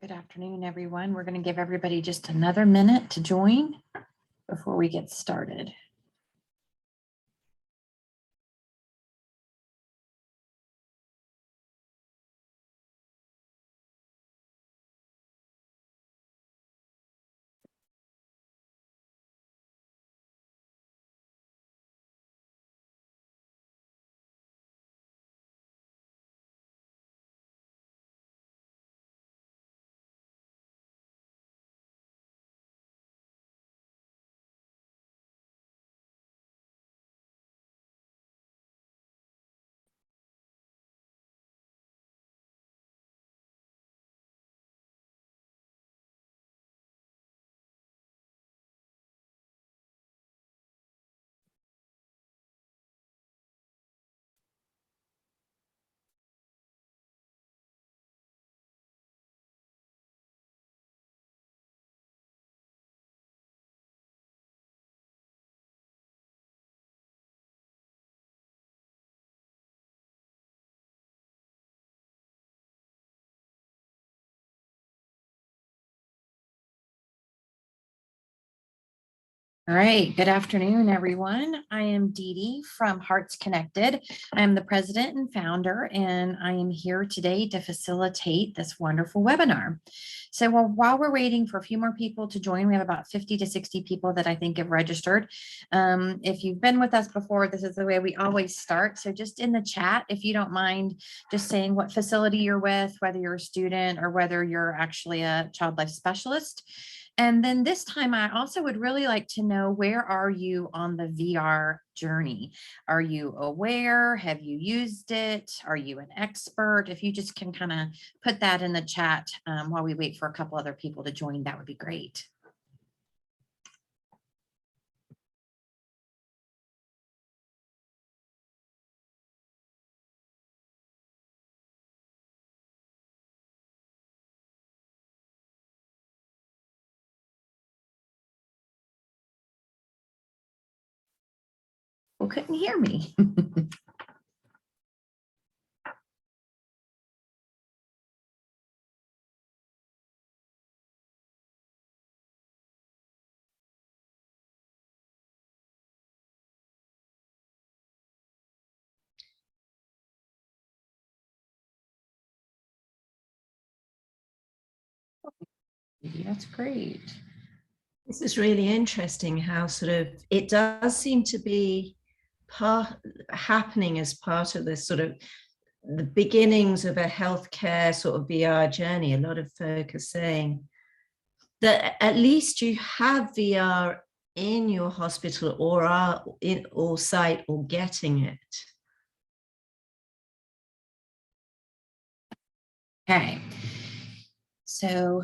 Good afternoon, everyone. We're going to give everybody just another minute to join before we get started. All right, good afternoon, everyone. I am Dee Dee from Hearts Connected. I'm the president and founder, and I am here today to facilitate this wonderful webinar. So while we're waiting for a few more people to join, we have about 50 to 60 people that I think have registered. If you've been with us before, this is the way we always start. So just in the chat, if you don't mind just saying what facility you're with, whether you're a student or whether you're actually a child life specialist. And then this time, I also would really like to know, where are you on the VR journey? Are you aware? Have you used it? Are you an expert? If you just can kind of put that in the chat while we wait for a couple other people to join, that would be great. Well, couldn't hear me. That's great. This is really interesting how sort of it does seem to be happening as part of this sort of the beginnings of a healthcare sort of VR journey. A lot of folk are saying that at least you have VR in your hospital or are in or site or getting it. Okay. So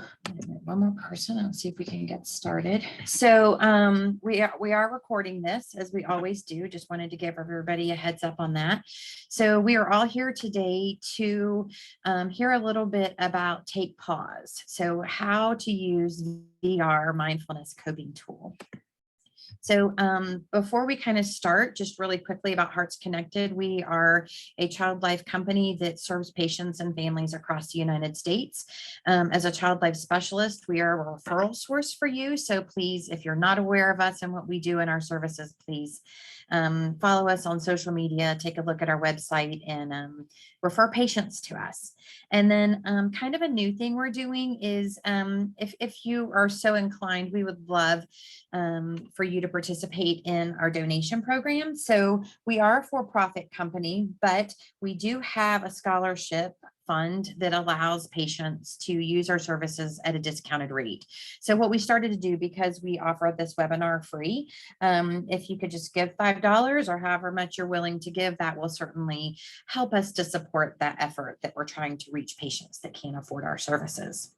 one more person, let's see if we can get started. So we are recording this, as we always do. Just wanted to give everybody a heads up on that. So we are all here today to hear a little bit about Take Pause. So how to use VR mindfulness coping tool. So before we kind of start, just really quickly about Hearts Connected, we are a child life company that serves patients and families across the United States. As a child life specialist, we are a referral source for you. So please, if you're not aware of us and what we do in our services, please follow us on social media, take a look at our website, and refer patients to us. And then kind of a new thing we're doing is if you are so inclined, we would love for you to participate in our donation program. So we are a for-profit company, but we do have a scholarship fund that allows patients to use our services at a discounted rate. So what we started to do, because we offer this webinar free, if you could just give $5 or however much you're willing to give, that will certainly help us to support that effort that we're trying to reach patients that can't afford our services.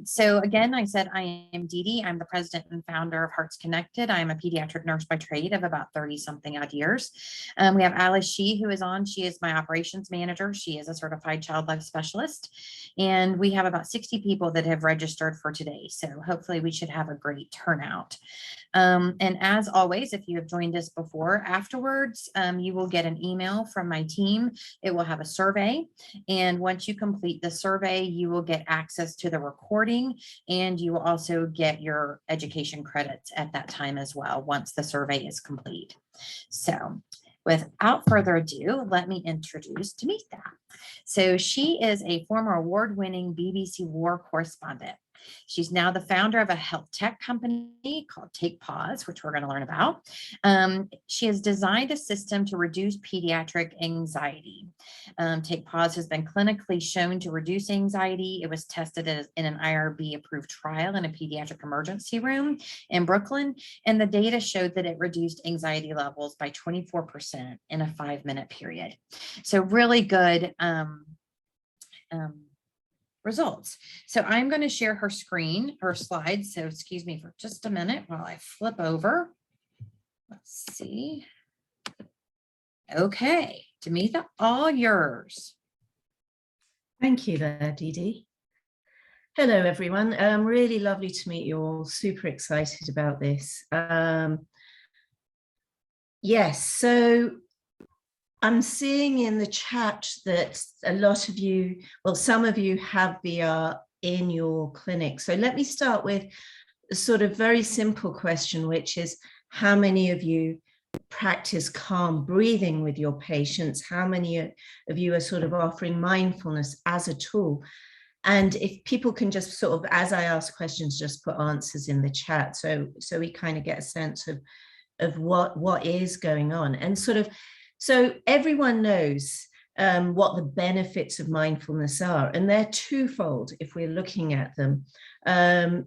So again, I said I am Dee Dee. I'm the president and founder of Hearts Connected. I'm a pediatric nurse by trade of about 30 something odd years. We have Alice Shee, who is on. She is my operations manager. She is a certified child life specialist. And we have about 60 people that have registered for today. So hopefully we should have a great turnout. And as always, if you have joined us before, afterwards, you will get an email from my team. It will have a survey. And once you complete the survey, you will get access to the recording, and you will also get your education credits at that time as well, once the survey is complete. So without further ado, let me introduce Dumeetha. So she is a former award-winning BBC war correspondent. She's now the founder of a health tech company called Take Pause, which we're going to learn about. She has designed a system to reduce pediatric anxiety. Take Pause has been clinically shown to reduce anxiety. It was tested in an IRB-approved trial in a pediatric emergency room in Brooklyn, and the data showed that it reduced anxiety levels by 24% in a 5-minute period. So really good results. So I'm going to share her screen, her slides. So excuse me for just a minute while I flip over. Let's see. Okay, Dumeetha, all yours. Thank you there, Dee Dee. Hello, everyone. Really lovely to meet you all. Super excited about this. Yes, so I'm seeing in the chat that a lot of you, well, some of you have VR in your clinic. So let me start with a sort of very simple question, which is how many of you practice calm breathing with your patients? How many of you are sort of offering mindfulness as a tool? And if people can just sort of, as I ask questions, just put answers in the chat. So we kind of get a sense of what is going on. And sort of, so everyone knows what the benefits of mindfulness are, and they're twofold if we're looking at them. And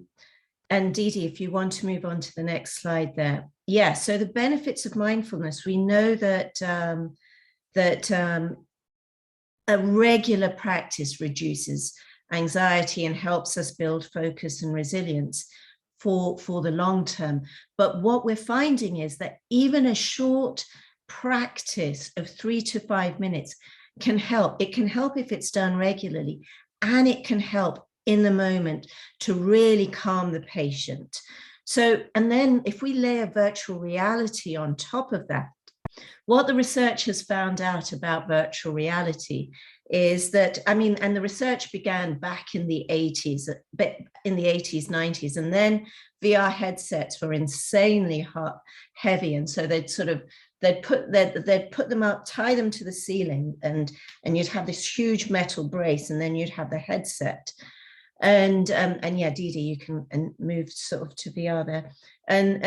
Dee Dee, if you want to move on to the next slide there. Yeah, so the benefits of mindfulness, we know that, a regular practice reduces anxiety and helps us build focus and resilience for the long term. But what we're finding is that even a short practice of 3 to 5 minutes can help. It can help if it's done regularly, and it can help in the moment to really calm the patient. So, and then if we layer virtual reality on top of that, what the research has found out about virtual reality is that, I mean, and the research began back in the 80s, but in the 80s, 90s, and then VR headsets were insanely heavy. And so they'd put them up, tie them to the ceiling, and you'd have this huge metal brace, and then you'd have the headset. And yeah, Dee Dee, you can move sort of to VR there. And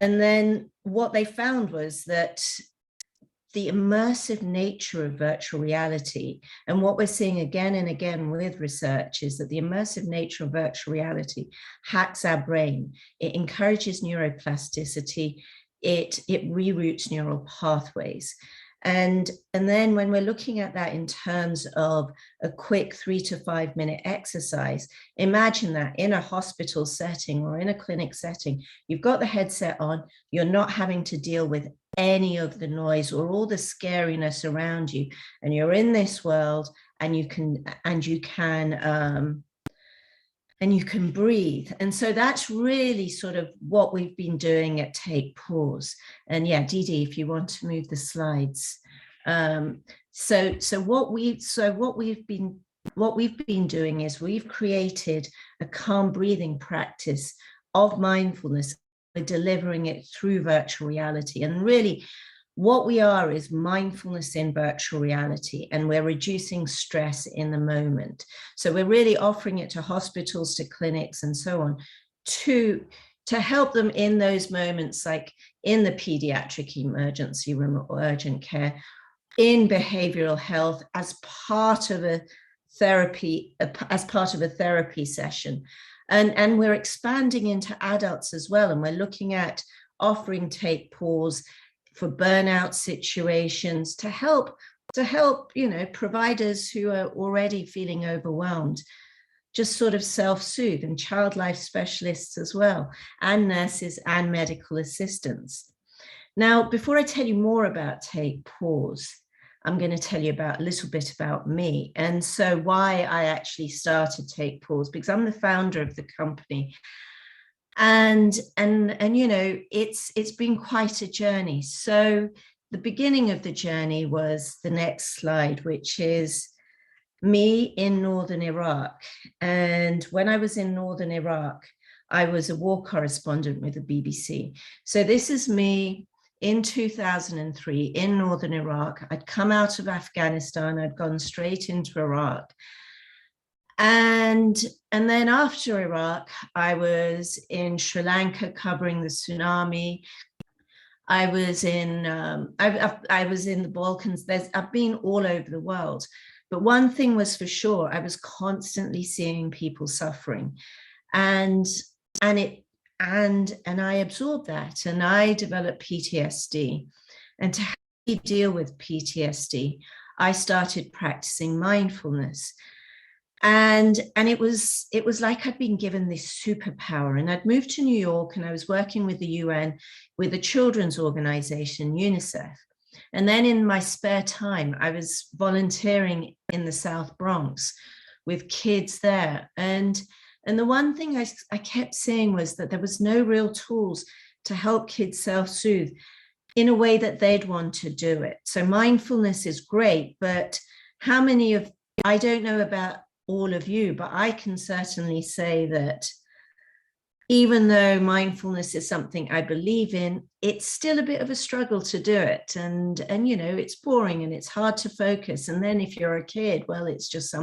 then what they found was that the immersive nature of virtual reality, and what we're seeing again and again with research, is that the immersive nature of virtual reality hacks our brain. It encourages neuroplasticity. It reroutes neural pathways. And then when we're looking at that in terms of a quick 3 to 5 minute exercise, imagine that in a hospital setting or in a clinic setting, you've got the headset on, you're not having to deal with any of the noise or all the scariness around you, and you're in this world, and you can breathe. And so that's really sort of what we've been doing at Take Pause. And yeah, Dee Dee, if you want to move the slides. So what we've been doing is we've created a calm breathing practice of mindfulness. We're delivering it through virtual reality. And really what we are is mindfulness in virtual reality, and we're reducing stress in the moment. So we're really offering it to hospitals, to clinics, and so on, to help them in those moments, like in the pediatric emergency room or urgent care, in behavioral health, as part of a therapy session. And we're expanding into adults as well. And we're looking at offering Take Pause for burnout situations, to help to help, you know, providers who are already feeling overwhelmed just sort of self-soothe, and child life specialists as well, and nurses and medical assistants. Now, before I tell you more about Take Pause, I'm going to tell you about a little bit about me, and so why I actually started Take Pause, because I'm the founder of the company. And you know, it's been quite a journey. So the beginning of the journey was the next slide, which is me in northern Iraq. And when I was in northern Iraq, I was a war correspondent with the BBC. So this is me in 2003 in northern Iraq. I'd come out of Afghanistan, I'd gone straight into Iraq. And then after Iraq, I was in Sri Lanka covering the tsunami. I was in I was in the Balkans. I've been all over the world. But one thing was for sure, I was constantly seeing people suffering, and I absorbed that, and I developed PTSD. And to help me deal with PTSD, I started practicing mindfulness. And it was like I'd been given this superpower, and I'd moved to New York, and I was working with the UN, with a children's organization, UNICEF. And then in my spare time, I was volunteering in the South Bronx with kids there. And the one thing I kept saying was that there was no real tools to help kids self-soothe in a way that they'd want to do it. So mindfulness is great, but how many of, I don't know about all of you, but I can certainly say that even though mindfulness is something I believe in, it's still a bit of a struggle to do it. And you know, it's boring and it's hard to focus. And then if you're a kid, well, it's just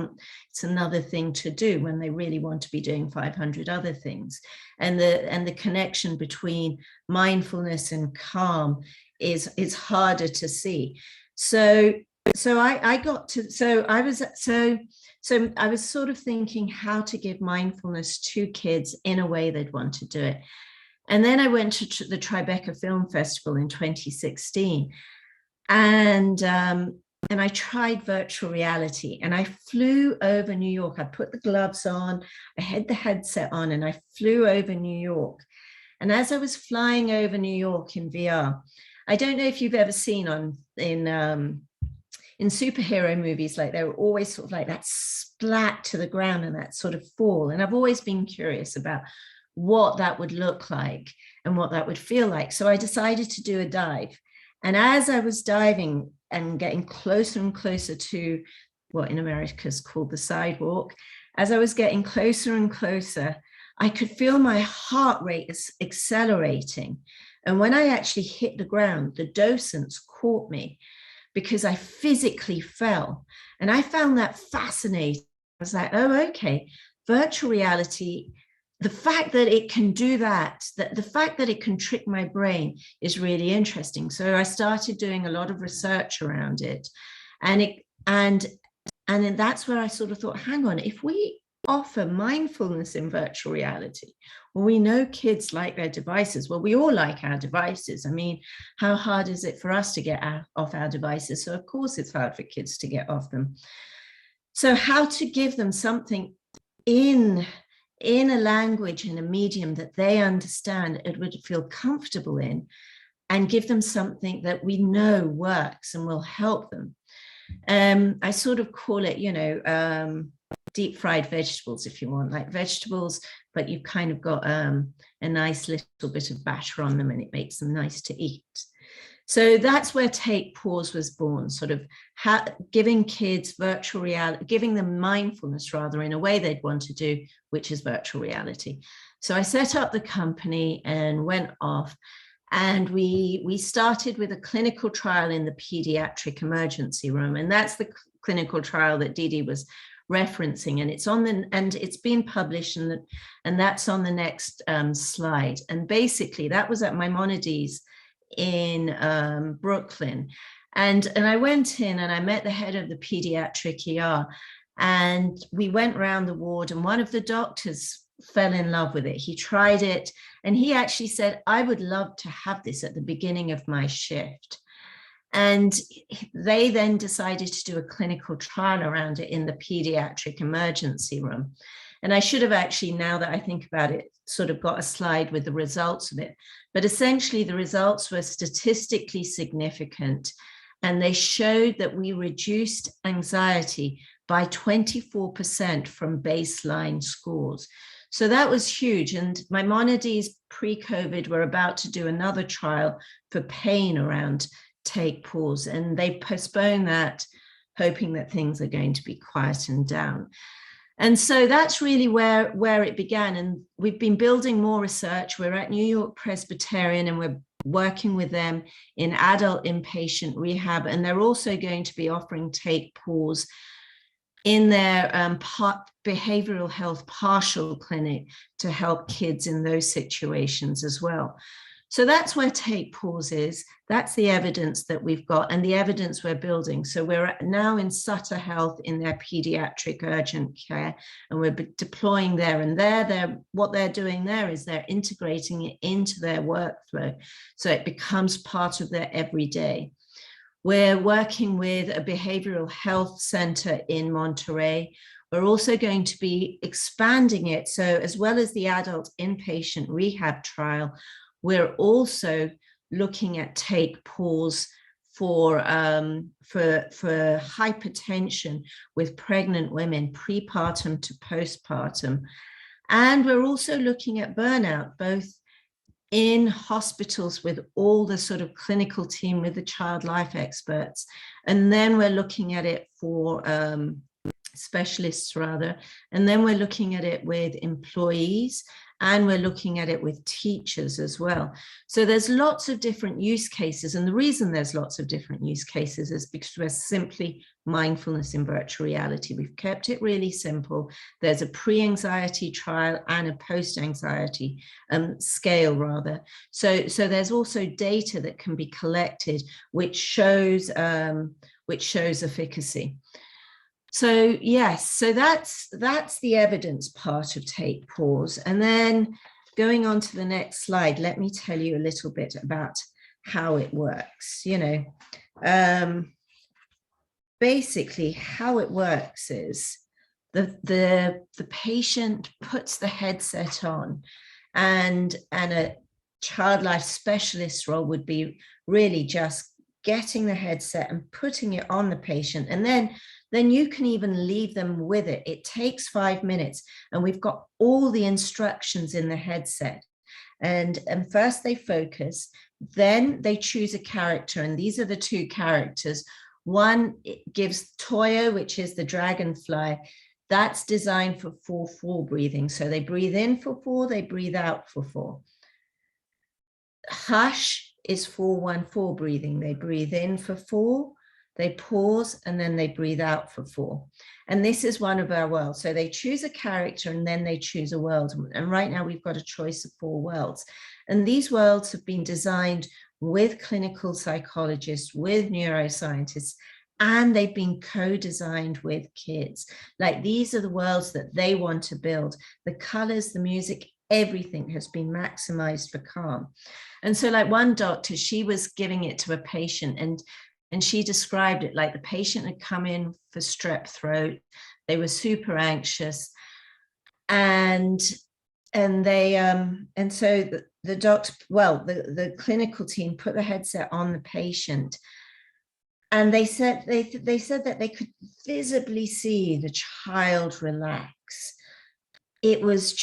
it's another thing to do when they really want to be doing 500 other things. And the connection between mindfulness and calm is harder to see. So I was sort of thinking how to give mindfulness to kids in a way they'd want to do it. And then I went to the Tribeca Film Festival in 2016, and I tried virtual reality, and I flew over New York. I put the gloves on, I had the headset on, and I flew over New York. And as I was flying over New York in VR, I don't know if you've ever seen in superhero movies, like they were always sort of like that splat to the ground and that sort of fall. And I've always been curious about what that would look like and what that would feel like. So I decided to do a dive. And as I was diving and getting closer and closer to what in America is called the sidewalk, as I was getting closer and closer, I could feel my heart rate is accelerating. And when I actually hit the ground, the docents caught me because I physically fell. And I found that fascinating. I was like, oh, okay, virtual reality, the fact that it can do that, the fact that it can trick my brain is really interesting. So I started doing a lot of research around it. And then that's where I sort of thought, hang on, if we offer mindfulness in virtual reality, well, we know kids like their devices. Well, we all like our devices. I mean, how hard is it for us to get off our devices? So of course it's hard for kids to get off them. So how to give them something in a language, in a medium that they understand, it would feel comfortable in, and give them something that we know works and will help them. I sort of call it, you know, deep fried vegetables, if you want, like vegetables, but you've kind of got a nice little bit of batter on them, and it makes them nice to eat. So that's where Take Pause was born, sort of giving kids virtual reality, giving them mindfulness rather in a way they'd want to do, which is virtual reality. So I set up the company and went off, and we started with a clinical trial in the pediatric emergency room. And that's the clinical trial that Didi was referencing, and it's been published, and that's on the next slide. And basically that was at Maimonides in Brooklyn, and I went in and I met the head of the pediatric ER, and we went around the ward, and one of the doctors fell in love with it. He tried it, and he actually said, I would love to have this at the beginning of my shift. And they then decided to do a clinical trial around it in the pediatric emergency room. And I should have actually, now that I think about it, sort of got a slide with the results of it. But essentially, the results were statistically significant. And they showed that we reduced anxiety by 24% from baseline scores. So that was huge. And Maimonides pre-COVID were about to do another trial for pain around take, pause, and they postponed that, hoping that things are going to be quietened down. And so that's really where it began. And we've been building more research. We're at New York Presbyterian and we're working with them in adult inpatient rehab. And they're also going to be offering take, pause in their behavioral health partial clinic to help kids in those situations as well. So that's where take, pause is. That's the evidence that we've got and the evidence we're building. So we're now in Sutter Health in their pediatric urgent care, and we're deploying there. And what they're doing there is they're integrating it into their workflow, so it becomes part of their everyday. We're working with a behavioral health center in Monterey. We're also going to be expanding it. So as well as the adult inpatient rehab trial, we're also looking at take, pause for hypertension with pregnant women, prepartum to postpartum. And we're also looking at burnout, both in hospitals with all the sort of clinical team with the child life experts. And then we're looking at it for specialists rather. And then we're looking at it with employees, and we're looking at it with teachers as well. So there's lots of different use cases. And the reason there's lots of different use cases is because we're simply mindfulness in virtual reality. We've kept it really simple. There's a pre-anxiety trial and a post-anxiety scale rather. So there's also data that can be collected, which shows efficacy. So yes, so that's the evidence part of take, pause. And then going on to the next slide, let me tell you a little bit about how it works. Basically how it works is the patient puts the headset on, and a child life specialist role would be really just getting the headset and putting it on the patient, and then you can even leave them with it. It takes 5 minutes, and we've got all the instructions in the headset. And first they focus, then they choose a character, and these are the two characters. One gives Toyo, which is the dragonfly. That's designed for 4-4 breathing. So they breathe in for 4, they breathe out for 4. Hush is 4-1-4 breathing. They breathe in for 4, they pause, and then they breathe out for 4. And this is one of our worlds. So they choose a character and then they choose a world. And right now we've got a choice of 4 worlds. And these worlds have been designed with clinical psychologists, with neuroscientists, and they've been co-designed with kids. Like, these are the worlds that they want to build. The colors, the music, everything has been maximized for calm. And so like one doctor, she was giving it to a patient, and she described it like the patient had come in for strep throat. They were super anxious, and so the doctor, well, the clinical team put the headset on the patient, and they said that they could visibly see the child relax. It was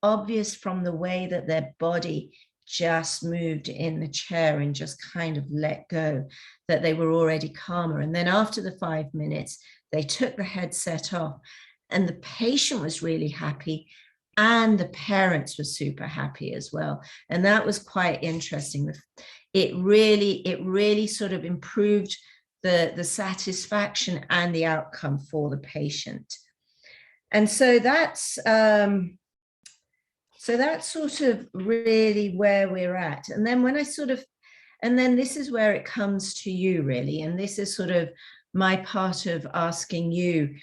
obvious from the way that their body just moved in the chair and just kind of let go, that they were already calmer. And then after the 5 minutes, they took the headset off, and the patient was really happy, and the parents were super happy as well. And that was quite interesting. It really sort of improved the satisfaction and the outcome for the patient. And so that's sort of really where we're at. And then then this is where it comes to you really. And this is sort of my part of asking you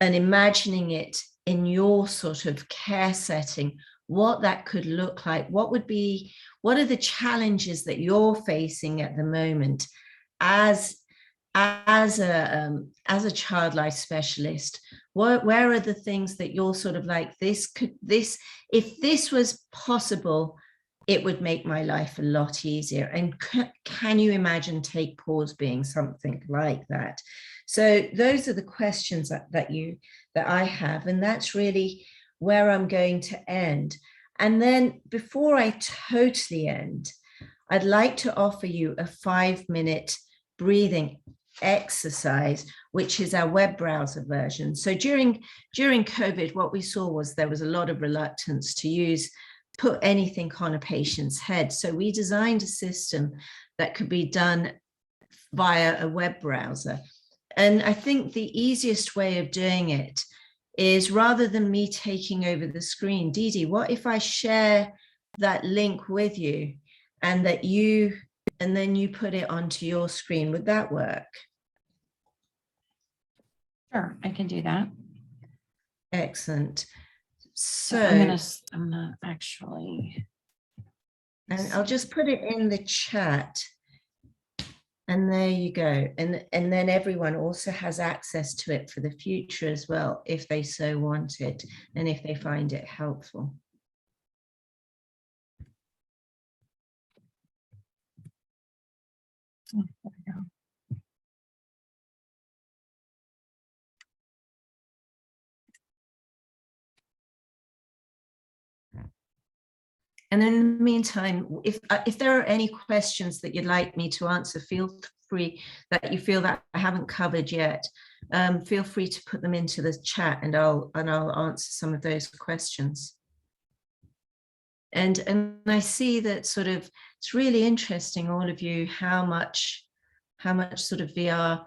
and imagining it in your sort of care setting. what that could look like. What are the challenges that you're facing at the moment as a child life specialist? Where are the things that you're sort of like, if this was possible, it would make my life a lot easier? And can you imagine take pause being something like that? So those are the questions that I have, and that's really where I'm going to end. And then before I totally end, I'd like to offer you a 5-minute breathing exercise, which is our web browser version. So during COVID, what we saw was there was a lot of reluctance to put anything on a patient's head. So we designed a system that could be done via a web browser. And I think the easiest way of doing it is, rather than me taking over the screen, Dee, what if I share that link with you and then you put it onto your screen? Would that work? Sure, I can do that. Excellent. So I'm gonna actually, and I'll just put it in the chat. And there you go. And then everyone also has access to it for the future as well, if they so want it, and if they find it helpful. oh, there we go. And in the meantime, if there are any questions that you'd like me to answer, feel free, that you feel that I haven't covered yet, feel free to put them into the chat, and I'll answer some of those questions. And I see that sort of, it's really interesting, all of you, how much sort of VR.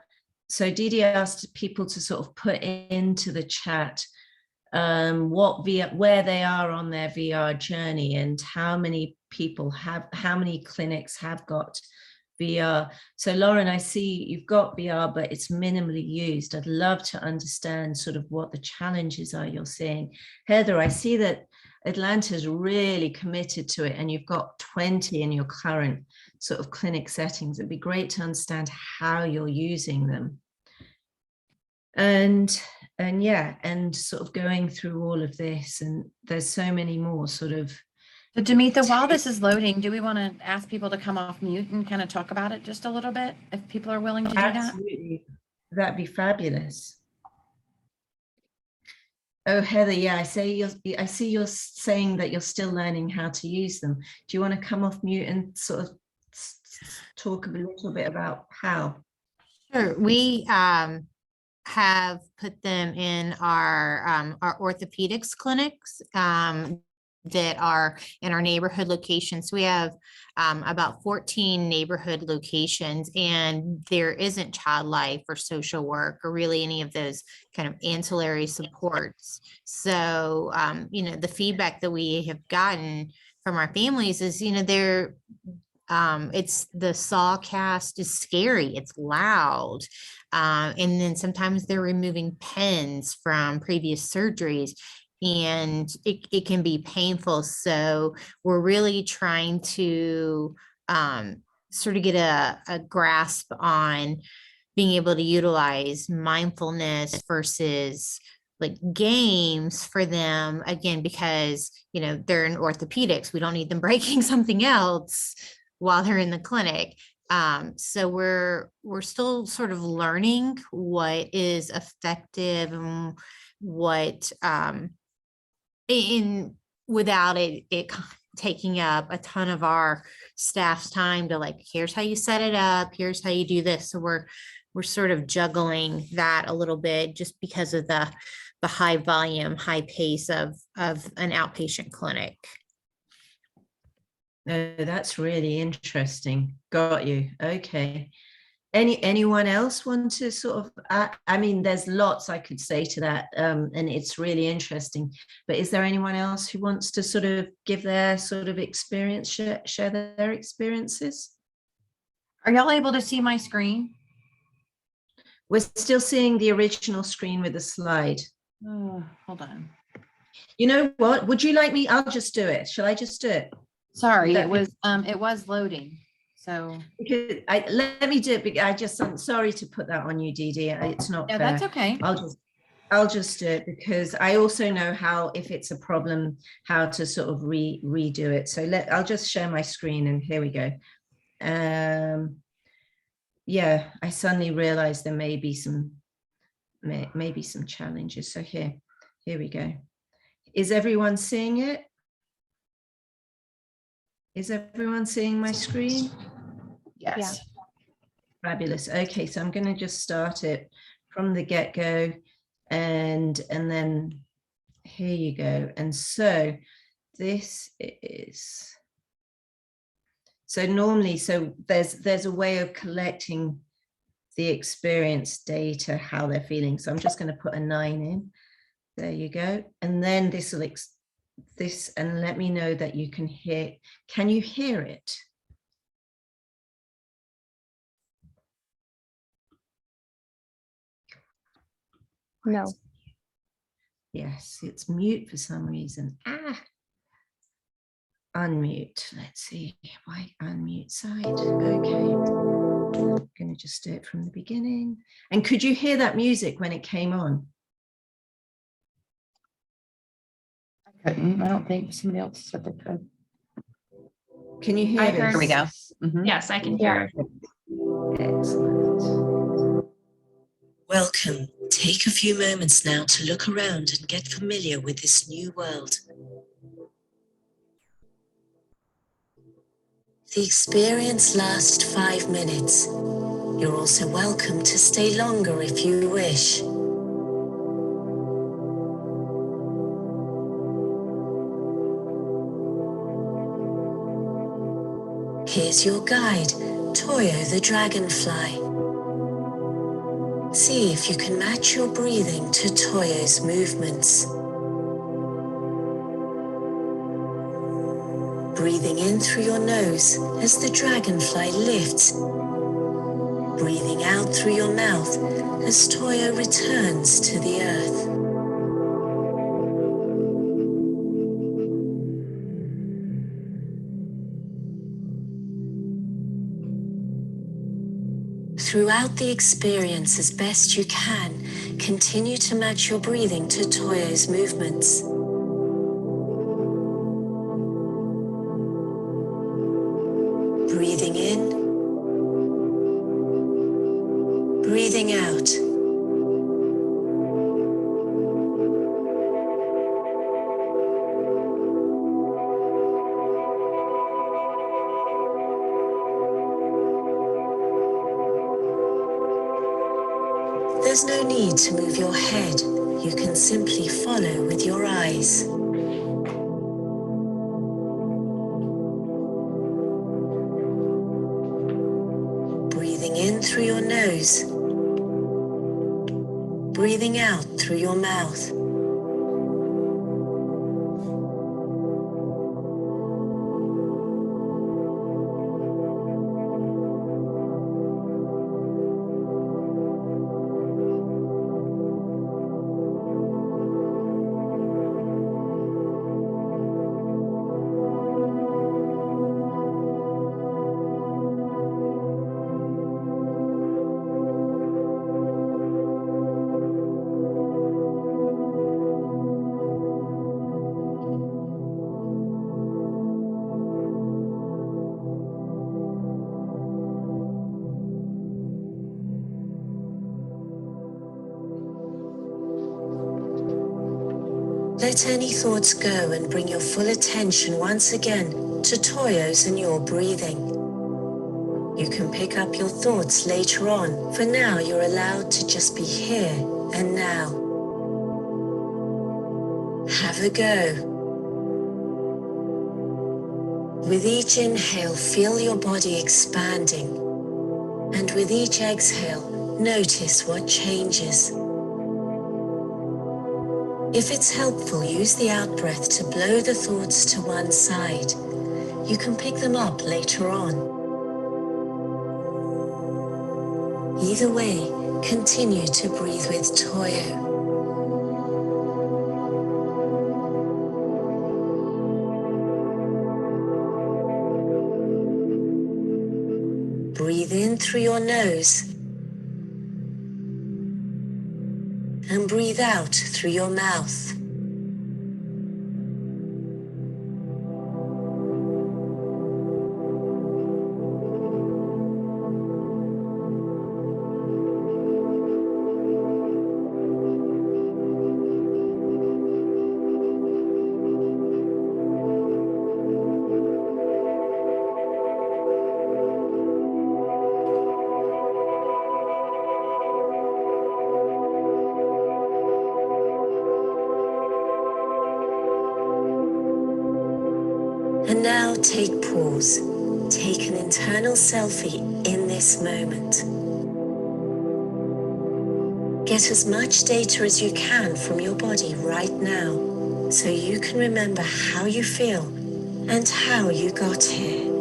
So Dee asked people to sort of put into the chat where they are on their VR journey, and how many clinics have got VR. So Lauren, I see you've got VR, but it's minimally used. I'd love to understand sort of what the challenges are you're seeing. Heather, I see that Atlanta's really committed to it, and you've got 20 in your current sort of clinic settings. It'd be great to understand how you're using them. And yeah, and sort of going through all of this, and there's so many more sort of. So Dumeetha, while this is loading, do we want to ask people to come off mute and kind of talk about it just a little bit, if people are willing to do that? Absolutely, that'd be fabulous. Oh, Heather, yeah, I see you're saying that you're still learning how to use them. Do you want to come off mute and sort of talk a little bit about how? Sure. We have put them in our orthopedics clinics that are in our neighborhood locations. We have about 14 neighborhood locations, and there isn't child life or social work or really any of those kind of ancillary supports. So, the feedback that we have gotten from our families is, it's the saw cast is scary, it's loud. And then sometimes they're removing pens from previous surgeries, and it can be painful. So we're really trying to sort of get a grasp on being able to utilize mindfulness versus like games for them, again, because, they're in orthopedics. We don't need them breaking something else while they're in the clinic. So we're still sort of learning what is effective and what without it taking up a ton of our staff's time to like, here's how you set it up, here's how you do this. So we're sort of juggling that a little bit, just because of the high volume, high pace of an outpatient clinic. No, that's really interesting. Got you. Okay. Anyone else want to sort of, I mean, there's lots I could say to that, and it's really interesting, but is there anyone else who wants to sort of give their sort of experience, share their experiences? Are y'all able to see my screen? We're still seeing the original screen with the slide. Oh, hold on. You know what? Would you like me? I'll just do it. Shall I just do it? Sorry, That it was loading. So Because let me do it. Because I'm sorry to put that on you, Dee Dee. It's not yeah, fair. that's okay. I'll just do it because I also know how, if it's a problem, how to sort of redo it. So I'll just share my screen, and here we go. Yeah, I suddenly realized there may be some challenges. So here we go. Is everyone seeing it? Is everyone seeing my screen? Yes. Yeah. Fabulous. Okay, so I'm going to just start it from the get-go, and then here you go. And so this is, so normally, so there's a way of collecting the experience data, how they're feeling. So I'm just going to put a 9 in. There you go. And then this will and let me know that you can hear. Can you hear it? No. Yes, it's mute for some reason. Unmute. Let's see. Why unmute side? Okay. I'm going to just do it from the beginning. And could you hear that music when it came on? I couldn't. I don't think somebody else said they could. Can you hear I this? heard- Here we go. Mhm. Yes, I can hear. Excellent. Welcome. Take a few moments now to look around and get familiar with this new world. The experience lasts 5 minutes. You're also welcome to stay longer if you wish. Here's your guide, Toyo the dragonfly. See if you can match your breathing to Toyo's movements. Breathing in through your nose as the dragonfly lifts. Breathing out through your mouth as Toyo returns to the earth. Throughout the experience, as best you can, continue to match your breathing to Toyo's movements. Breathing in, breathing out. There's no need to move your head. You can simply follow with your eyes. Breathing in through your nose. Breathing out through your mouth. Let any thoughts go and bring your full attention once again to Toyo's and your breathing. You can pick up your thoughts later on. For now, you're allowed to just be here and now. Have a go. With each inhale, feel your body expanding. And with each exhale, notice what changes. If it's helpful, use the out-breath to blow the thoughts to one side. You can pick them up later on. Either way, continue to breathe with Toyo. through your nose and breathe out through your mouth. And now take pause. Take an internal selfie in this moment. Get as much data as you can from your body right now, so you can remember how you feel and how you got here.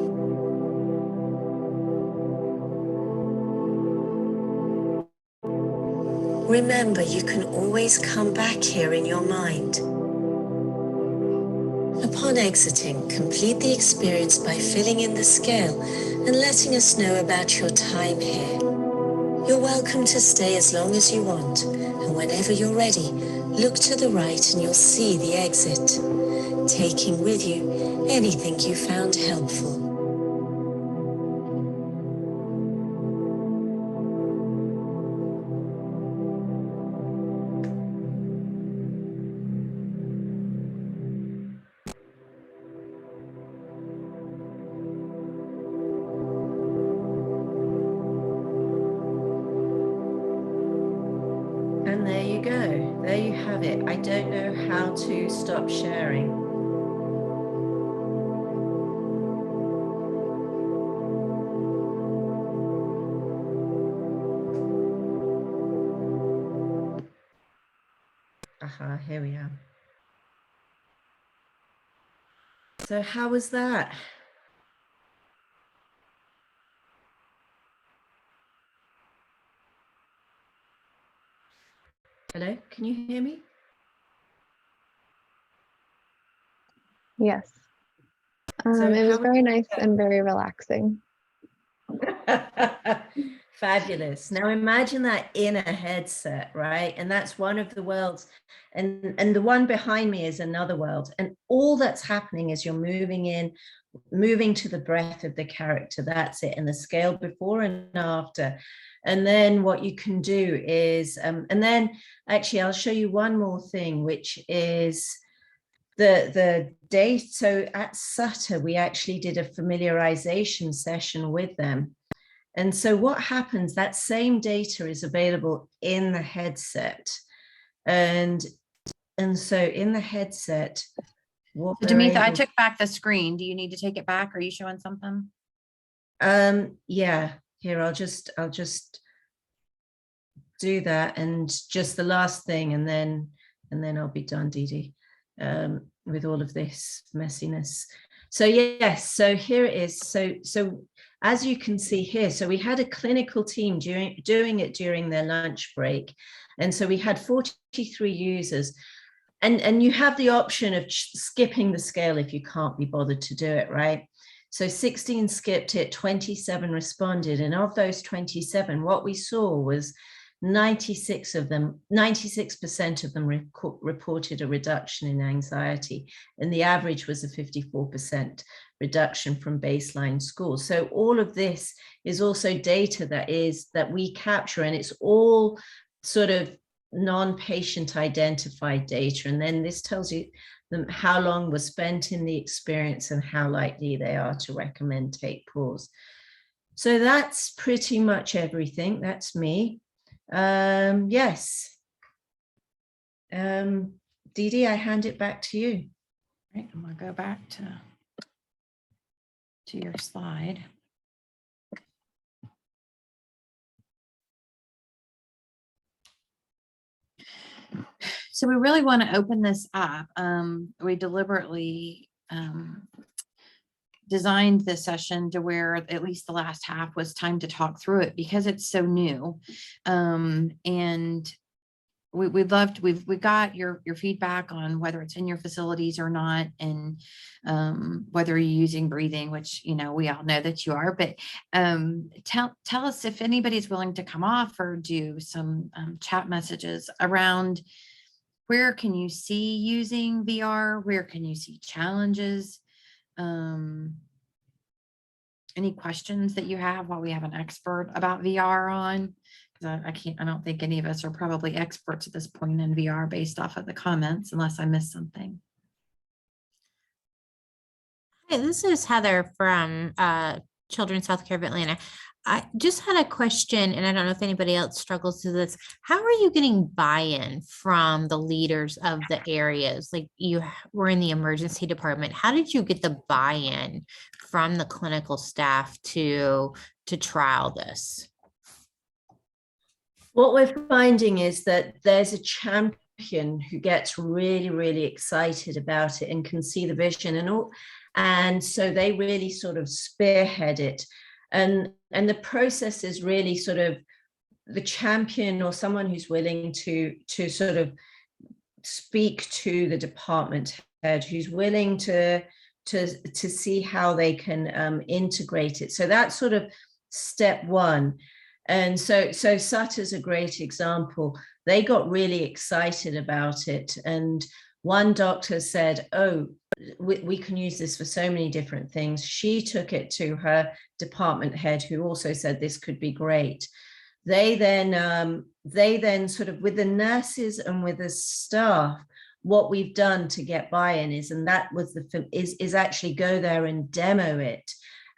Remember, you can always come back here in your mind. Upon exiting, complete the experience by filling in the scale and letting us know about your time here. You're welcome to stay as long as you want, and whenever you're ready, look to the right and you'll see the exit, taking with you anything you found helpful. And there you go. There you have it. I don't know how to stop sharing. Aha, here we are. So how was that? Hello, can you hear me? Yes. So It was how- very nice and very relaxing. Fabulous. Now imagine that in a headset, right? And that's one of the worlds. And the one behind me is another world. And all that's happening is you're moving in, moving to the breath of the character. That's it. And the scale before and after. And then what you can do is, and then actually I'll show you one more thing, which is the date. So at Sutter, we actually did a familiarization session with them. And so what happens, that same data is available in the headset. And so in the headset, what we're Dumeetha, I able- took back the screen. Do you need to take it back? Are you showing something? Yeah, here, I'll just do that. And just the last thing, and then I'll be done, Dee Dee, with all of this messiness. So yes, so here it is. So as you can see here, so we had a clinical team doing it during their lunch break. And so we had 43 users. And you have the option of skipping the scale if you can't be bothered to do it, right? So 16 skipped it, 27 responded. And of those 27, what we saw was 96% of them reported a reduction in anxiety, and the average was a 54% reduction from baseline scores. So all of this is also data that we capture, and it's all sort of non-patient identified data. And then this tells you how long was spent in the experience and how likely they are to recommend take pause. So that's pretty much everything. That's me. Yes. Dee Dee, I hand it back to you. Right, I'm gonna go back to your slide. So we really want to open this up. We deliberately designed this session to where at least the last half was time to talk through it because it's so new. And we'd love to, we got your feedback on whether it's in your facilities or not, and whether you're using breathing, which, you know, we all know that you are, but tell us if anybody's willing to come off or do some chat messages around where can you see using VR, where can you see challenges, any questions that you have while we have an expert about VR on. I don't think any of us are probably experts at this point in VR based off of the comments, unless I missed something. Hey, this is Heather from Children's Healthcare of Atlanta. I just had a question, and I don't know if anybody else struggles with this. How are you getting buy-in from the leaders of the areas? Like, you were in the emergency department. How did you get the buy-in from the clinical staff to trial this? What we're finding is that there's a champion who gets really, really excited about it and can see the vision and all. And so they really sort of spearhead it. And the process is really sort of the champion or someone who's willing to sort of speak to the department head, who's willing to see how they can integrate it. So that's sort of step one. And so Sutter's a great example. They got really excited about it. And one doctor said, oh, we can use this for so many different things. She took it to her department head, who also said this could be great. They then sort of, with the nurses and with the staff, what we've done to get buy-in is actually go there and demo it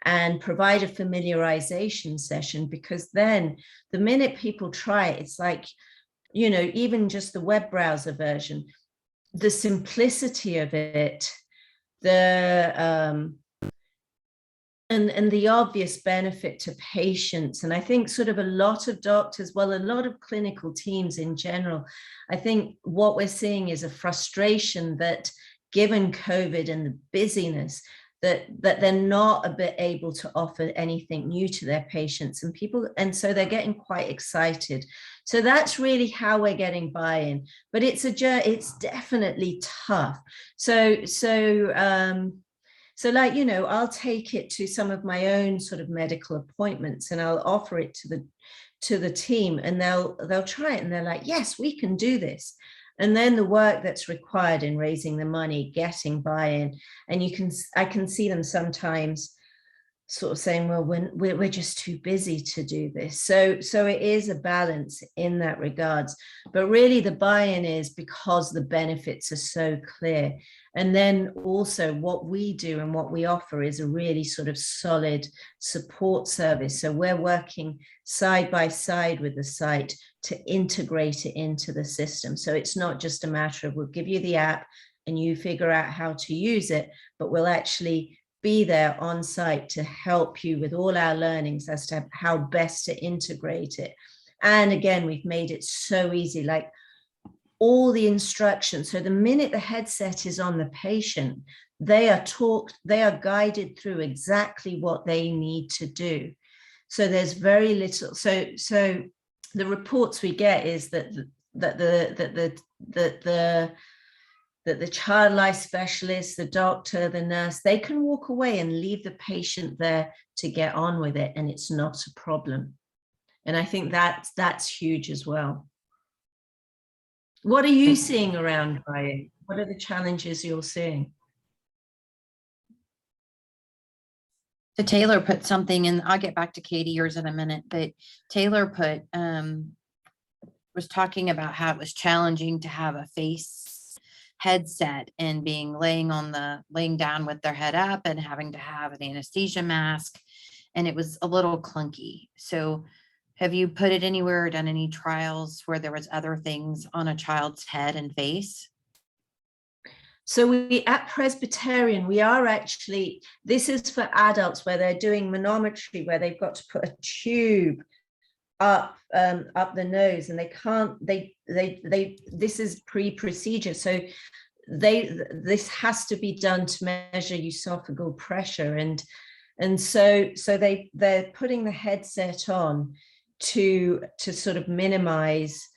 and provide a familiarization session, because then the minute people try it, it's like, you know, even just the web browser version, the simplicity of it, and the obvious benefit to patients. And I think sort of a lot of doctors, well, a lot of clinical teams in general, I think what we're seeing is a frustration that given COVID and the busyness, that they're not a bit able to offer anything new to their patients and people. And so they're getting quite excited. So that's really how we're getting buy-in, but it's definitely tough. So like, you know, I'll take it to some of my own sort of medical appointments and I'll offer it to the team, and they'll try it and they're like, yes, we can do this. And then the work that's required in raising the money, getting buy-in, and I can see them sometimes sort of saying, well, we're just too busy to do this. So it is a balance in that regards, but really the buy-in is because the benefits are so clear. And then also what we do and what we offer is a really sort of solid support service. So we're working side by side with the site to integrate it into the system. So it's not just a matter of, we'll give you the app and you figure out how to use it, but we'll actually be there on site to help you with all our learnings as to how best to integrate it. And again, we've made it so easy, like all the instructions. So the minute the headset is on the patient, they are guided through exactly what they need to do. So there's very little. So the reports we get is that the child life specialist, the doctor, the nurse, they can walk away and leave the patient there to get on with it, and it's not a problem. And I think that's huge as well. What are you seeing around buy-in? What are the challenges you're seeing? So Taylor put something in, I'll get back to Katie yours in a minute, but Taylor was talking about how it was challenging to have a face headset and laying down with their head up and having to have an anesthesia mask. And it was a little clunky. So have you put it anywhere or done any trials where there was other things on a child's head and face? So we at Presbyterian, we are actually, this is for adults where they're doing manometry, where they've got to put a tube up the nose, and they can't, this is pre-procedure. So this has to be done to measure esophageal pressure. And so they're putting the headset on to sort of minimize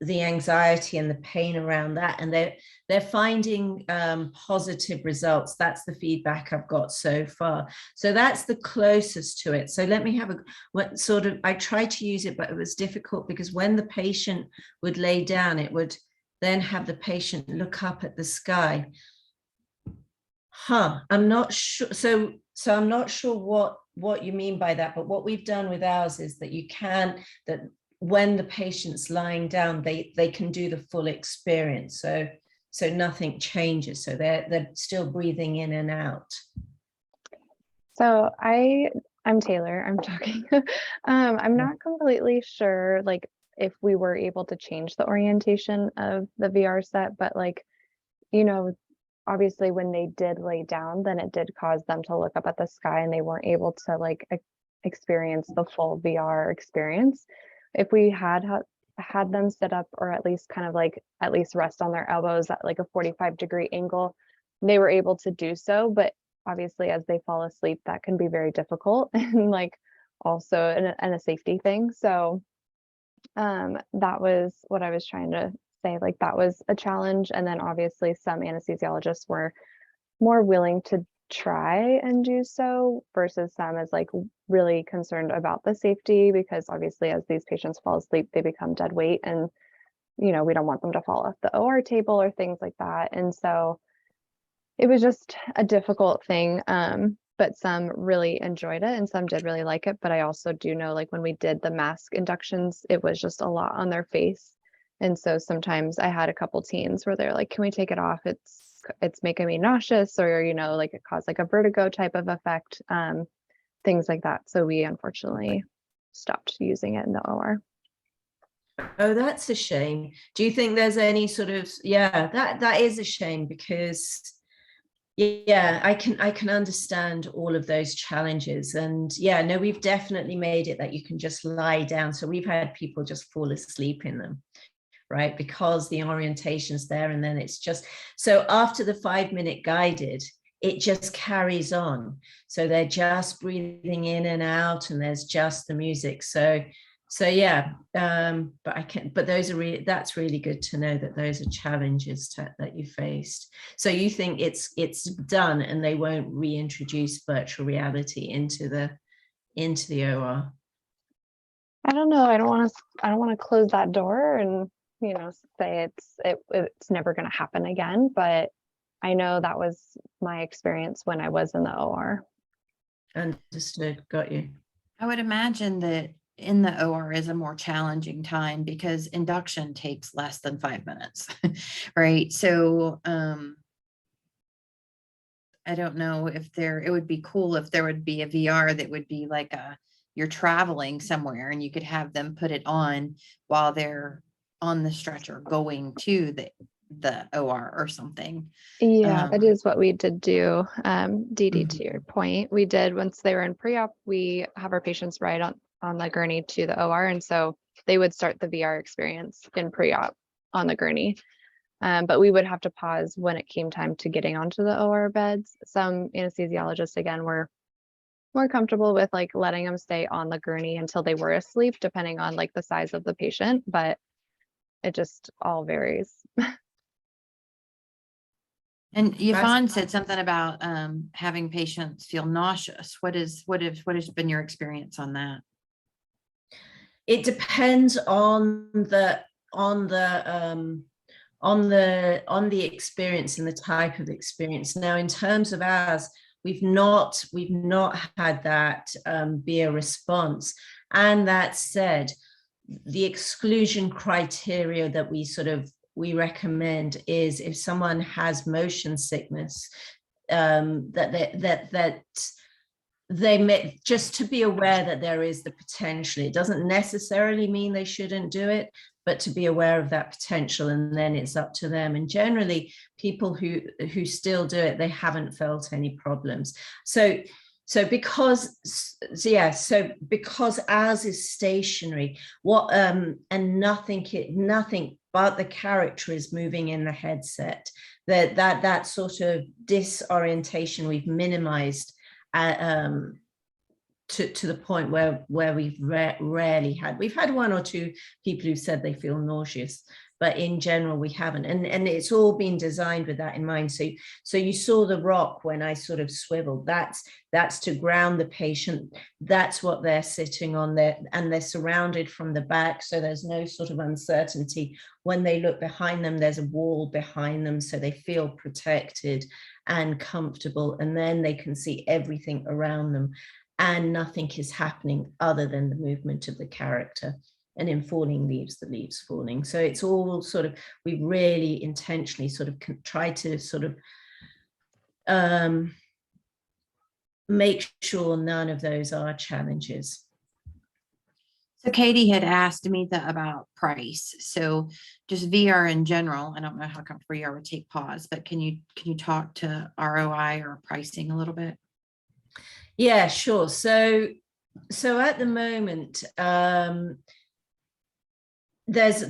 the anxiety and the pain around that, and they're finding positive results. That's the feedback I've got so far. So that's the closest to it. So let me have what sort of, I tried to use it, but it was difficult because when the patient would lay down, it would then have the patient look up at the sky. I'm not sure. So I'm not sure what you mean by that, but what we've done with ours is that that when the patient's lying down, they can do the full experience. So nothing changes. So they're still breathing in and out. So I'm Taylor, I'm talking. I'm not completely sure like if we were able to change the orientation of the VR set, but like, you know, obviously when they did lay down, then it did cause them to look up at the sky and they weren't able to like experience the full VR experience. If we had them sit up, or at least kind of like at least rest on their elbows at like a 45-degree angle, they were able to do so. But obviously as they fall asleep, that can be very difficult and like also a safety thing. So that was what I was trying to say, like that was a challenge. And then obviously some anesthesiologists were more willing to try and do so versus some is like really concerned about the safety, because obviously as these patients fall asleep, they become dead weight, and you know, we don't want them to fall off the OR table or things like that. And so it was just a difficult thing. But some really enjoyed it and some did really like it. But I also do know, like when we did the mask inductions, it was just a lot on their face. And so sometimes I had a couple teens where they're like, can we take it off? It's making me nauseous, or, you know, like it caused like a vertigo type of effect, things like that. So we unfortunately stopped using it in the OR. Oh, that's a shame. Do you think there's any sort of, that is a shame, because I can understand all of those challenges. And no, we've definitely made it that you can just lie down. So we've had people just fall asleep in them, right? Because the orientation's there, and then it's just, so after the 5-minute guided, it just carries on. So they're just breathing in and out, and there's just the music. But those are that's really good to know that those are challenges that you faced. So you think it's done and they won't reintroduce virtual reality into the OR? I don't know. I don't want to close that door and, you know, say it's never going to happen again. But I know that was my experience when I was in the OR. Understood. Got you. I would imagine that in the OR is a more challenging time because induction takes less than 5 minutes, right? So I don't know if it would be cool if there would be a VR that would be like you're traveling somewhere and you could have them put it on while they're on the stretcher going to the OR or something. Yeah, that is what we did do. Dee, to your Mhm. point, we did, once they were in pre-op, we have our patients ride on the gurney to the OR. And so they would start the VR experience in pre-op on the gurney. But we would have to pause when it came time to getting onto the OR beds. Some anesthesiologists, again, were more comfortable with like letting them stay on the gurney until they were asleep, depending on like the size of the patient, but it just all varies. And Yvonne said something about having patients feel nauseous. What has been your experience on that? It depends on the experience and the type of experience. Now, in terms of ours, we've not had that be a response. And that said, the exclusion criteria that we recommend is if someone has motion sickness, that they may, just to be aware that there is the potential. It doesn't necessarily mean they shouldn't do it, but to be aware of that potential, and then it's up to them. And generally people who still do it, they haven't felt any problems. So because ours is stationary, and nothing but the character is moving in the headset, that sort of disorientation we've minimized to the point where we've rarely had. We've had one or two people who said they feel nauseous, but in general we haven't, and it's all been designed with that in mind. So you saw the rock when I sort of swiveled. That's to ground the patient. That's what they're sitting on there, and they're surrounded from the back, so there's no sort of uncertainty. When they look behind them, there's a wall behind them, so they feel protected and comfortable, and then they can see everything around them, and nothing is happening other than the movement of the character. And in falling leaves, the leaves falling. So it's all sort of, we really intentionally sort of try to sort of make sure none of those are challenges. So Katie had asked Dumeetha about price. So just VR in general, I don't know how comfortable you are with take pause, but can you talk to ROI or pricing a little bit? Yeah, sure. So at the moment, there's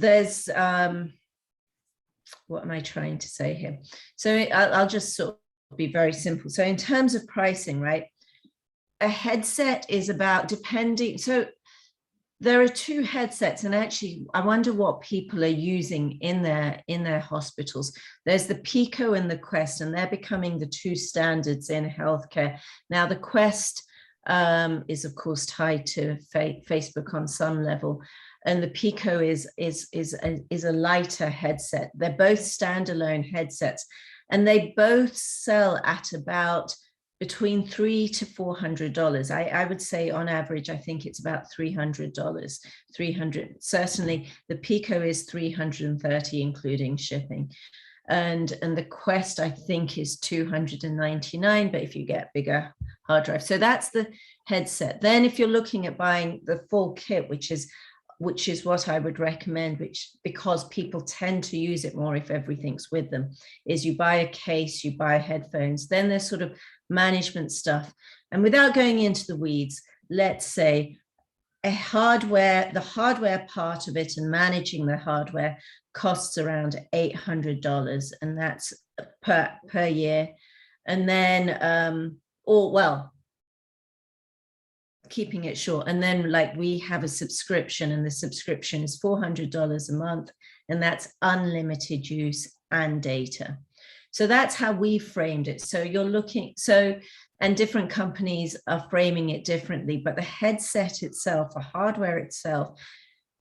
what am I trying to say here? So I'll just sort of be very simple. So in terms of pricing, right, a headset is about, depending, so there are two headsets, and actually I wonder what people are using in their hospitals. There's the Pico and the Quest, and they're becoming the two standards in healthcare. Now the Quest is of course tied to Facebook on some level, and the Pico is a lighter headset. They're both standalone headsets, and they both sell at about between $300 to $400. I would say on average, I think it's about $300. Certainly the Pico is $330, including shipping. And the Quest, I think, is $299, but if you get bigger hard drive. So that's the headset. Then if you're looking at buying the full kit, which is what I would recommend, because people tend to use it more if everything's with them, is you buy a case, you buy headphones, then there's sort of management stuff. And without going into the weeds, let's say the hardware part of it and managing the hardware costs around $800, and that's per year. And then, keeping it short, and then like we have a subscription, and the subscription is $400 a month, and that's unlimited use and data. So that's how we framed it. So you're looking, and different companies are framing it differently, but the headset itself, the hardware itself,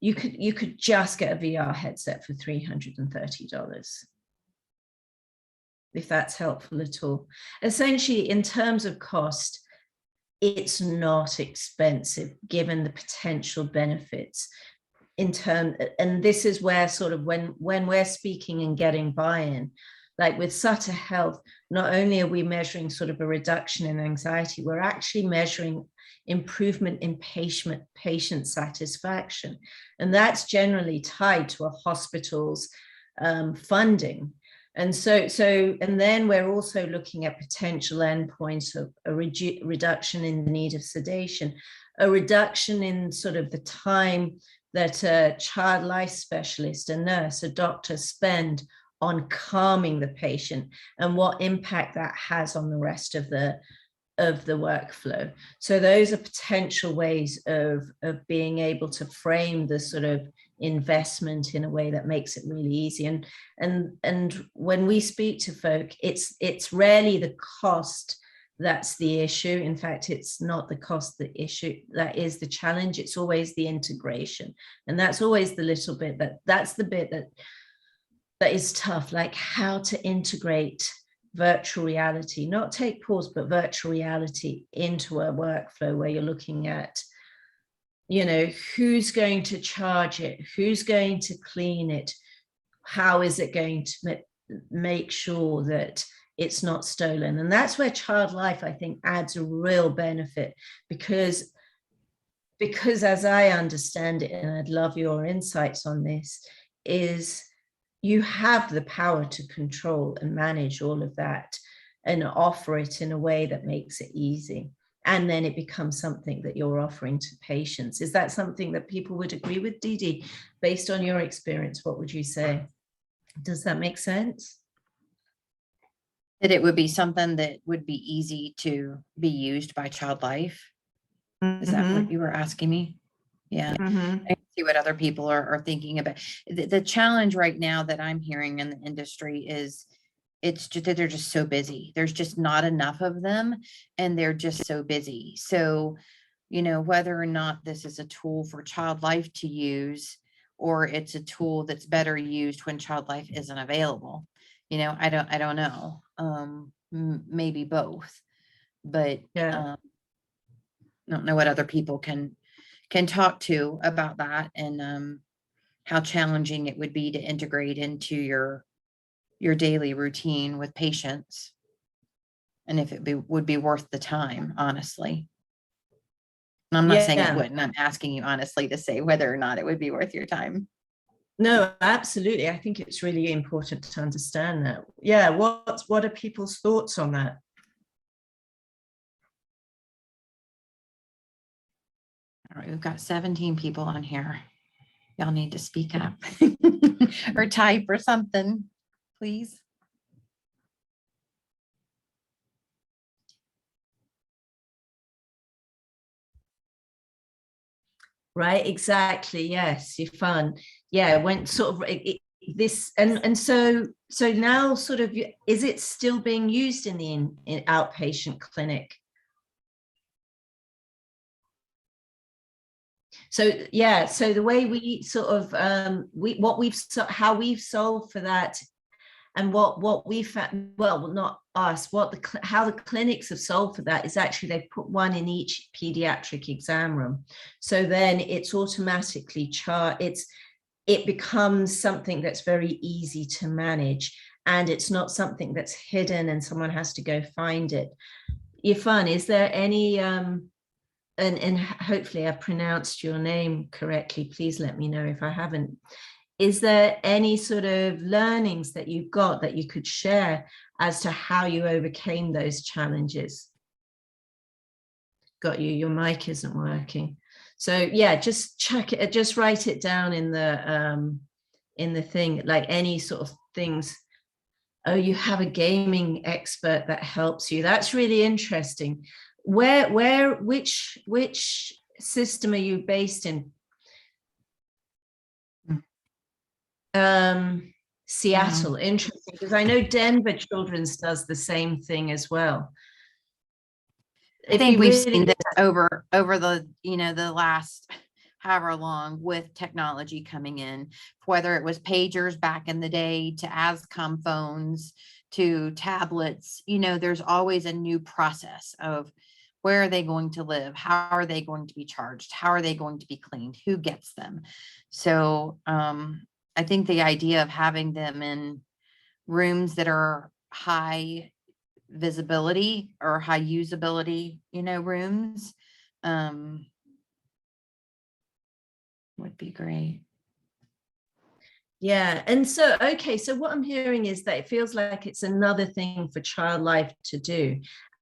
you could just get a VR headset for $330, if that's helpful at all. Essentially, in terms of cost, it's not expensive given the potential benefits and this is where sort of when we're speaking and getting buy-in, like with Sutter Health, not only are we measuring sort of a reduction in anxiety, we're actually measuring improvement in patient satisfaction. And that's generally tied to a hospital's funding. And and then we're also looking at potential endpoints of a reduction in the need of sedation, a reduction in sort of the time that a child life specialist, a nurse, a doctor spend on calming the patient, and what impact that has on the rest of the workflow. So those are potential ways of being able to frame the sort of investment in a way that makes it really easy. And when we speak to folk, it's rarely the cost that's the issue. In fact, it's not the cost the issue, that is the challenge. It's always the integration, and that's always the little bit that's the bit that is tough, like how to integrate virtual reality, not take pause, but virtual reality into a workflow where you're looking at, who's going to charge it, who's going to clean it, how is it going to make sure that it's not stolen. And that's where child life, I think, adds a real benefit, because as I understand it, and I'd love your insights on this, is you have the power to control and manage all of that and offer it in a way that makes it easy. And then it becomes something that you're offering to patients. Is that something that people would agree with, Didi? Based on your experience, what would you say? Does that make sense? That it would be something that would be easy to be used by child life. Is that what Mhm, you were asking me? Yeah. mhm. I see what other people are thinking about. The challenge right now that I'm hearing in the industry is it's just that they're just so busy. There's just not enough of them and they're just so busy. So, whether or not this is a tool for child life to use, or it's a tool that's better used when child life isn't available, I don't know. Maybe both, but Yeah. I don't know what other people can talk to about that, and how challenging it would be to integrate into your daily routine with patients, and if would be worth the time, honestly. And I'm not saying it Yeah. wouldn't. I'm asking you honestly to say whether or not it would be worth your time. No, absolutely. I think it's really important to understand that. Yeah. What are people's thoughts on that? All right, we've got 17 people on here. Y'all need to speak up or type or something, please. Right, exactly. Yes, you're fun. Yeah, when sort of this and so now sort of is it still being used in the in outpatient clinic? So yeah, so the way we sort of how we've solved for that, and what we found, well, not us, how the clinics have solved for that is actually they've put one in each pediatric exam room. So then it's automatically it becomes something that's very easy to manage, and it's not something that's hidden and someone has to go find it. Irfan, is there any and hopefully I've pronounced your name correctly, please let me know if I haven't. Is there any sort of learnings that you've got that you could share as to how you overcame those challenges? Got you, your mic isn't working. So yeah, just check it, just write it down in the thing, like any sort of things. Oh, you have a gaming expert that helps you. That's really interesting. Which system are you based in? Seattle, interesting, because I know Denver Children's does the same thing as well. I think we've seen this over the last however long with technology coming in, whether it was pagers back in the day to ASCOM phones to tablets. There's always a new process of where are they going to live? How are they going to be charged? How are they going to be cleaned? Who gets them? So I think the idea of having them in rooms that are high visibility or high usability, rooms, would be great. Yeah, and so okay, so what I'm hearing is that it feels like it's another thing for child life to do,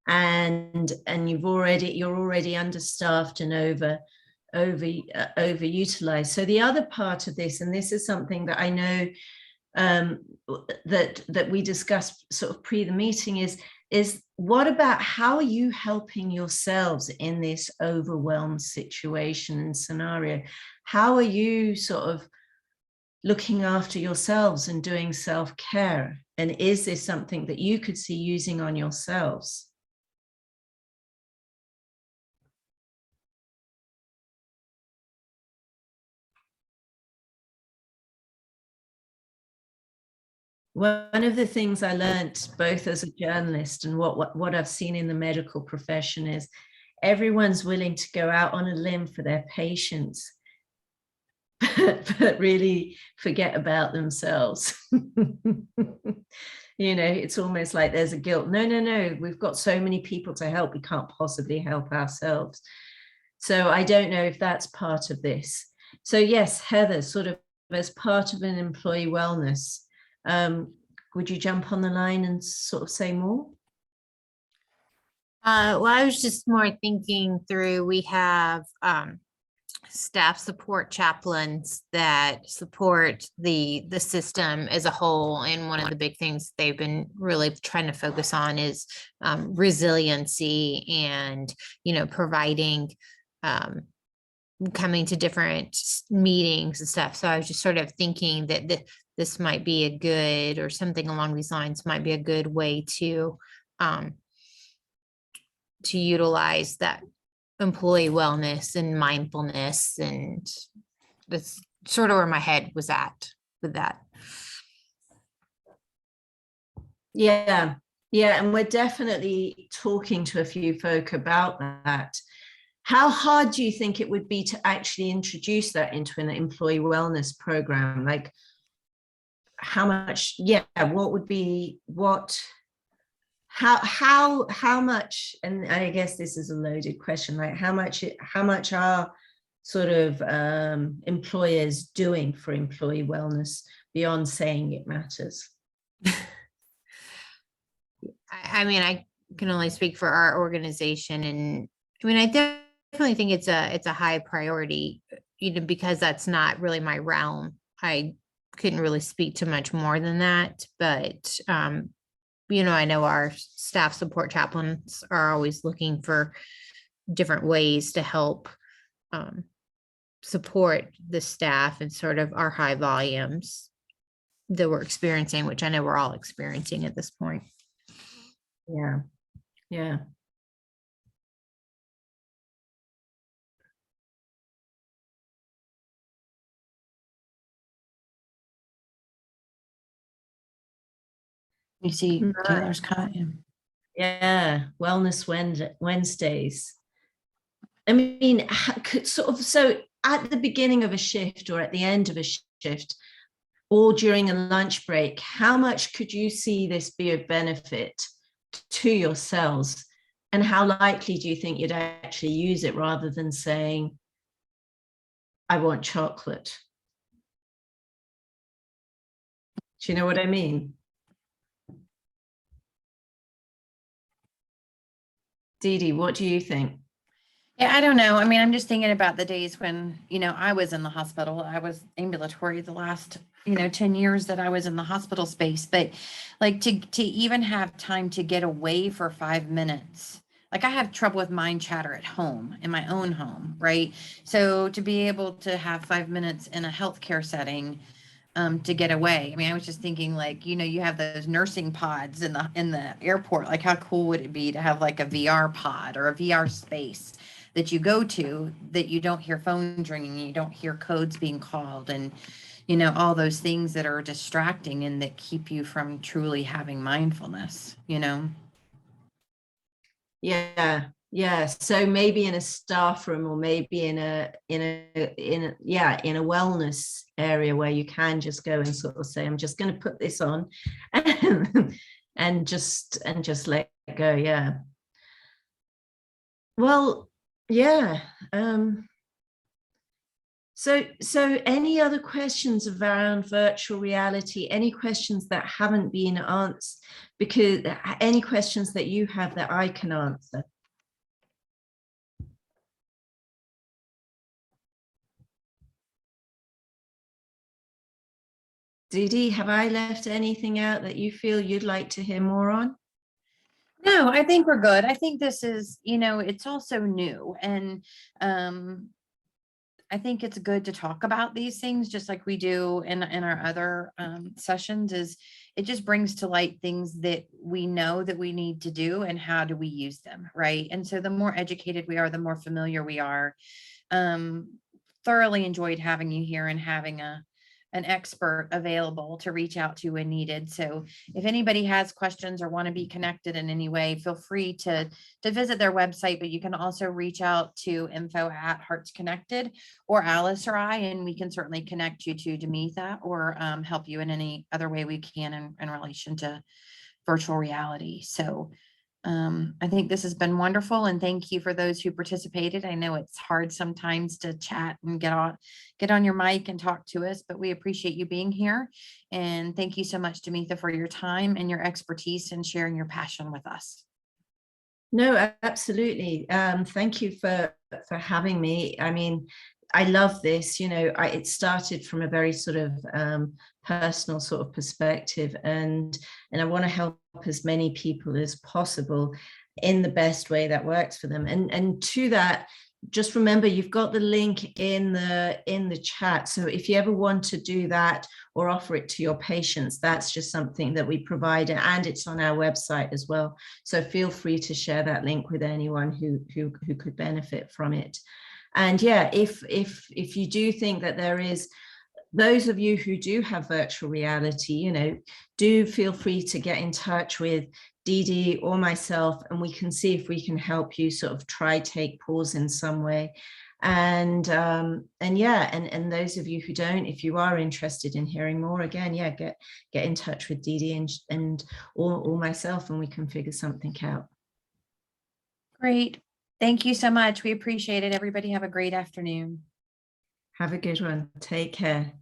and you're already understaffed and overutilized. So the other part of this, and this is something that I know that we discussed sort of pre the meeting, is what about how are you helping yourselves in this overwhelmed situation and scenario? How are you sort of looking after yourselves and doing self-care? And is this something that you could see using on yourselves? One of the things I learned both as a journalist and what I've seen in the medical profession is everyone's willing to go out on a limb for their patients, but really forget about themselves. It's almost like there's a guilt. No, we've got so many people to help, we can't possibly help ourselves. So I don't know if that's part of this. So yes, Heather, sort of as part of an employee wellness, would you jump on the line and sort of say more? Well, I was just more thinking through, we have staff support chaplains that support the system as a whole. And one of the big things they've been really trying to focus on is resiliency and, providing coming to different meetings and stuff. So I was just sort of thinking that this might be a good, or something along these lines might be a good way to utilize that employee wellness and mindfulness. And that's sort of where my head was at with that. Yeah, and we're definitely talking to a few folk about that. How hard do you think it would be to actually introduce that into an employee wellness program? Like, how much? Yeah, what would be how much? And I guess this is a loaded question. Like, how much are sort of employers doing for employee wellness beyond saying it matters? I mean, I can only speak for our organization, and I mean, I definitely think it's a high priority, because that's not really my realm. I couldn't really speak to much more than that, but I know our staff support chaplains are always looking for different ways to help support the staff and sort of our high volumes that we're experiencing, which I know we're all experiencing at this point. Yeah. You see Right. Taylor's comment. Yeah, Wellness Wednesdays. I mean, so at the beginning of a shift or at the end of a shift or during a lunch break, how much could you see this be of benefit to yourselves? And how likely do you think you'd actually use it rather than saying, I want chocolate? Do you know what I mean? Dee Dee, what do you think? Yeah, I don't know. I mean, I'm just thinking about the days when, I was in the hospital. I was ambulatory the last, 10 years that I was in the hospital space. But like to even have time to get away for 5 minutes. Like I have trouble with mind chatter at home, in my own home, right? So to be able to have 5 minutes in a healthcare setting, to get away. I mean, I was just thinking like, you have those nursing pods in the airport. Like how cool would it be to have like a VR pod or a VR space that you go to that you don't hear phones ringing, you don't hear codes being called, and all those things that are distracting and that keep you from truly having mindfulness. Yeah. So maybe in a staff room, or maybe in a wellness area where you can just go and sort of say, I'm just going to put this on and just let go. Yeah. Well, yeah. So any other questions around virtual reality? Any questions that haven't been answered? Because any questions that you have that I can answer? Dee Dee, have I left anything out that you feel you'd like to hear more on? No, I think we're good. I think this is, it's also new, and I think it's good to talk about these things just like we do in our other sessions. Is it just brings to light things that we know that we need to do and how do we use them, right? And so the more educated we are, the more familiar we are. Thoroughly enjoyed having you here and having an expert available to reach out to when needed. So if anybody has questions or want to be connected in any way, feel free to visit their website, but you can also reach out to info@Hearts Connected or Alice or I, and we can certainly connect you to Dumeetha or help you in any other way we can in relation to virtual reality. So I think this has been wonderful, and thank you for those who participated. I know it's hard sometimes to chat and get on your mic and talk to us, but we appreciate you being here. And thank you so much, Dumeetha, for your time and your expertise and sharing your passion with us. No, absolutely. Thank you for having me. I mean, I love this. It started from a very sort of personal sort of perspective, and I want to help as many people as possible in the best way that works for them. And to that, just remember, you've got the link in the chat. So if you ever want to do that or offer it to your patients, that's just something that we provide, and it's on our website as well. So feel free to share that link with anyone who could benefit from it. And yeah, if you do think that there is, those of you who do have virtual reality, you know, do feel free to get in touch with Dee Dee or myself, and we can see if we can help you sort of try take pause in some way. And yeah, and those of you who don't, if you are interested in hearing more, again, yeah, get in touch with Dee Dee and or myself, and we can figure something out. Great. Thank you so much. We appreciate it. Everybody have a great afternoon. Have a good one. Take care.